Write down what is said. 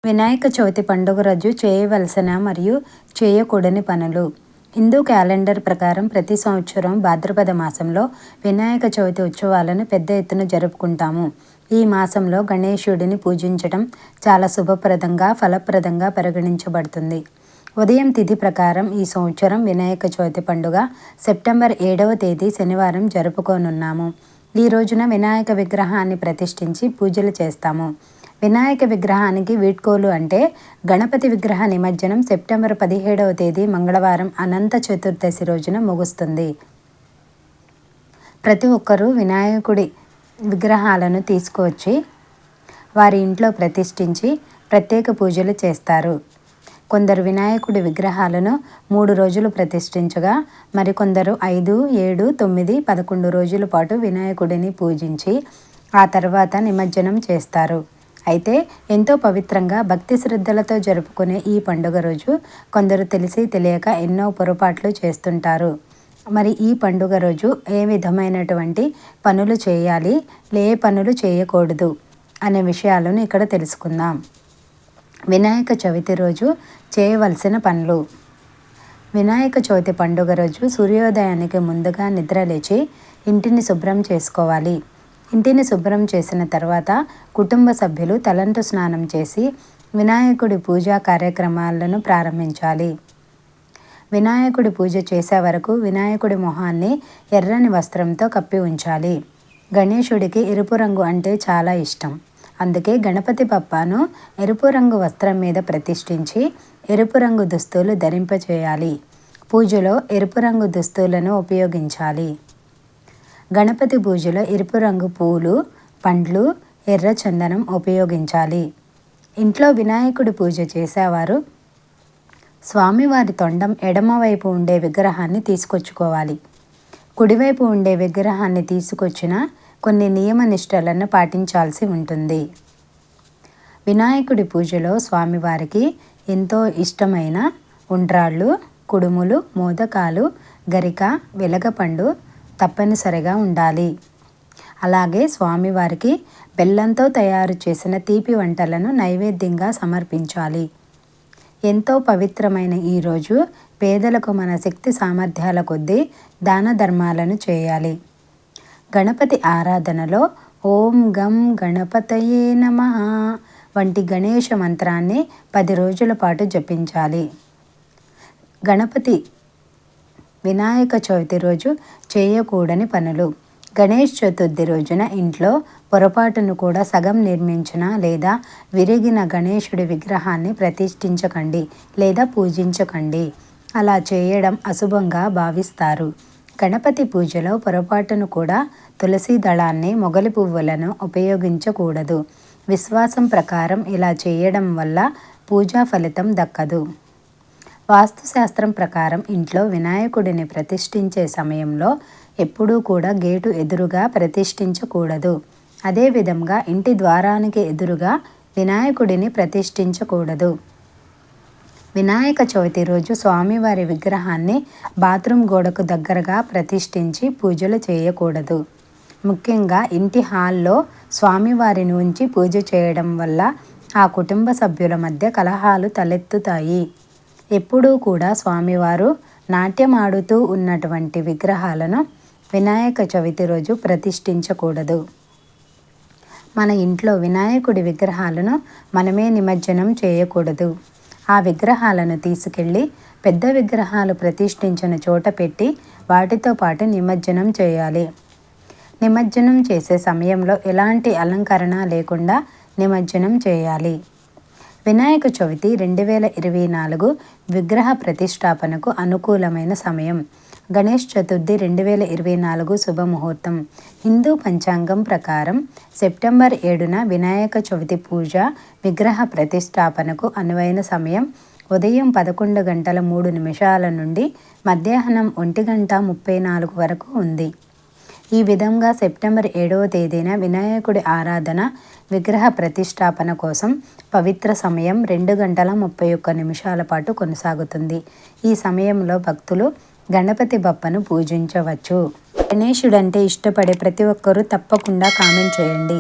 వినాయక చవితి పండుగ రోజు చేయవలసిన మరియు చేయకూడని పనులు. హిందూ క్యాలెండర్ ప్రకారం ప్రతి సంవత్సరం భాద్రపద మాసంలో వినాయక చవితి ఉత్సవాలను పెద్ద ఎత్తున జరుపుకుంటాము. ఈ మాసంలో గణేశుడిని పూజించడం చాలా శుభప్రదంగా, ఫలప్రదంగా పరిగణించబడుతుంది. ఉదయం తిథి ప్రకారం ఈ సంవత్సరం వినాయక చవితి పండుగ సెప్టెంబర్ 7వ తేదీ శనివారం జరుపుకోనున్నాము. ఈ రోజున వినాయక విగ్రహాన్ని ప్రతిష్ఠించి పూజలు చేస్తాము. వినాయక విగ్రహానికి వీడ్కోలు అంటే గణపతి విగ్రహ నిమజ్జనం సెప్టెంబర్ 17వ తేదీ మంగళవారం అనంత చతుర్దశి రోజున ముగుస్తుంది. ప్రతి ఒక్కరూ వినాయకుడి విగ్రహాలను తీసుకువచ్చి వారి ఇంట్లో ప్రతిష్ఠించి ప్రత్యేక పూజలు చేస్తారు. కొందరు వినాయకుడి విగ్రహాలను 3 రోజులు ప్రతిష్ఠించగా మరికొందరు 5, 7, 9, 11 రోజుల పాటు వినాయకుడిని పూజించి ఆ తర్వాత నిమజ్జనం చేస్తారు. అయితే ఎంతో పవిత్రంగా భక్తి శ్రద్ధలతో జరుపుకునే ఈ పండుగ రోజు కొందరు తెలిసి తెలియక ఎన్నో పొరపాట్లు చేస్తుంటారు. మరి ఈ పండుగ రోజు ఏ విధమైనటువంటి పనులు చేయాలి, ఏ పనులు చేయకూడదు అనే విషయాలను ఇక్కడ తెలుసుకుందాం. వినాయక చవితి రోజు చేయవలసిన పనులు. వినాయక చవితి పండుగ రోజు సూర్యోదయానికి ముందుగా నిద్రలేచి ఇంటిని శుభ్రం చేసుకోవాలి. ఇంటిని శుభ్రం చేసిన తర్వాత కుటుంబ సభ్యులు తలంటు స్నానం చేసి వినాయకుడి పూజా కార్యక్రమాలను ప్రారంభించాలి. వినాయకుడి పూజ చేసే వరకు వినాయకుడి మొహాన్ని ఎర్రని వస్త్రంతో కప్పి ఉంచాలి. గణేశుడికి ఎరుపు రంగు అంటే చాలా ఇష్టం. అందుకే గణపతి బప్పను ఎరుపు రంగు వస్త్రం మీద ప్రతిష్ఠించి ఎరుపు రంగు దుస్తులు ధరింపచేయాలి. పూజలో ఎరుపు రంగు దుస్తులను ఉపయోగించాలి. గణపతి పూజలో ఎరుపు రంగు పూలు, పండ్లు, ఎర్ర చందనం ఉపయోగించాలి. ఇంట్లో వినాయకుడి పూజ చేసేవారు స్వామివారి తొండం ఎడమవైపు ఉండే విగ్రహాన్ని తీసుకొచ్చుకోవాలి. కుడివైపు ఉండే విగ్రహాన్ని తీసుకొచ్చిన కొన్ని నియమ నిష్టలను పాటించాల్సి ఉంటుంది. వినాయకుడి పూజలో స్వామివారికి ఎంతో ఇష్టమైన ఉండ్రాళ్ళు, కుడుములు, మోదకాలు, గరిక, వెలగపండు తప్పనిసరిగా ఉండాలి. అలాగే స్వామివారికి బెల్లంతో తయారు చేసిన తీపి వంటలను నైవేద్యంగా సమర్పించాలి. ఎంతో పవిత్రమైన ఈరోజు పేదలకు మన శక్తి సామర్థ్యాల కొద్దీ దాన ధర్మాలను చేయాలి. గణపతి ఆరాధనలో ఓం గం గణపతయే నమః వంటి గణేశ మంత్రాన్ని 10 రోజుల పాటు జపించాలి. గణపతి వినాయక చవితి రోజు చేయకూడని పనులు. గణేష్ చతుర్థి రోజున ఇంట్లో పొరపాటును కూడా సగం నిర్మించిన లేదా విరిగిన గణేశుడి విగ్రహాన్ని ప్రతిష్ఠించకండి లేదా పూజించకండి. అలా చేయడం అశుభంగా భావిస్తారు. గణపతి పూజలో పొరపాటును కూడా తులసి దళాన్ని, మొగలి పువ్వులను ఉపయోగించకూడదు. విశ్వాసం ప్రకారం ఇలా చేయడం వల్ల పూజా ఫలితం దక్కదు. వాస్తుశాస్త్రం ప్రకారం ఇంట్లో వినాయకుడిని ప్రతిష్ఠించే సమయంలో ఎప్పుడూ కూడా గేటు ఎదురుగా ప్రతిష్ఠించకూడదు. అదేవిధంగా ఇంటి ద్వారానికి ఎదురుగా వినాయకుడిని ప్రతిష్ఠించకూడదు. వినాయక చవితి రోజు స్వామివారి విగ్రహాన్ని బాత్రూమ్ గోడకు దగ్గరగా ప్రతిష్ఠించి పూజలు చేయకూడదు. ముఖ్యంగా ఇంటి హాల్లో స్వామివారిని ఉంచి పూజ చేయడం వల్ల ఆ కుటుంబ సభ్యుల మధ్య కలహాలు తలెత్తుతాయి. ఎప్పుడూ కూడా స్వామివారు నాట్యమాడుతూ ఉన్నటువంటి విగ్రహాలను వినాయక చవితి రోజు ప్రతిష్ఠించకూడదు. మన ఇంట్లో వినాయకుడి విగ్రహాలను మనమే నిమజ్జనం చేయకూడదు. ఆ విగ్రహాలను తీసుకెళ్ళి పెద్ద విగ్రహాలు ప్రతిష్ఠించిన చోట పెట్టి వాటితో పాటు నిమజ్జనం చేయాలి. నిమజ్జనం చేసే సమయంలో ఎలాంటి అలంకరణ లేకుండా నిమజ్జనం చేయాలి. వినాయక చవితి 2024 విగ్రహ ప్రతిష్టాపనకు అనుకూలమైన సమయం. గణేష్ చతుర్థి 2024 శుభముహూర్తం. హిందూ పంచాంగం ప్రకారం సెప్టెంబర్ 7న వినాయక చవితి పూజ, విగ్రహ ప్రతిష్టాపనకు అనువైన సమయం ఉదయం 11:03 నుండి మధ్యాహ్నం 1:34 వరకు ఉంది. ఈ విధంగా సెప్టెంబర్ 7వ తేదీన వినాయకుడి ఆరాధన, విగ్రహ ప్రతిష్టాపన కోసం పవిత్ర సమయం 2:31 పాటు కొనసాగుతుంది. ఈ సమయంలో భక్తులు గణపతి బప్పను పూజించవచ్చు. గణేశుడంటే ఇష్టపడే ప్రతి ఒక్కరూ తప్పకుండా కామెంట్ చేయండి.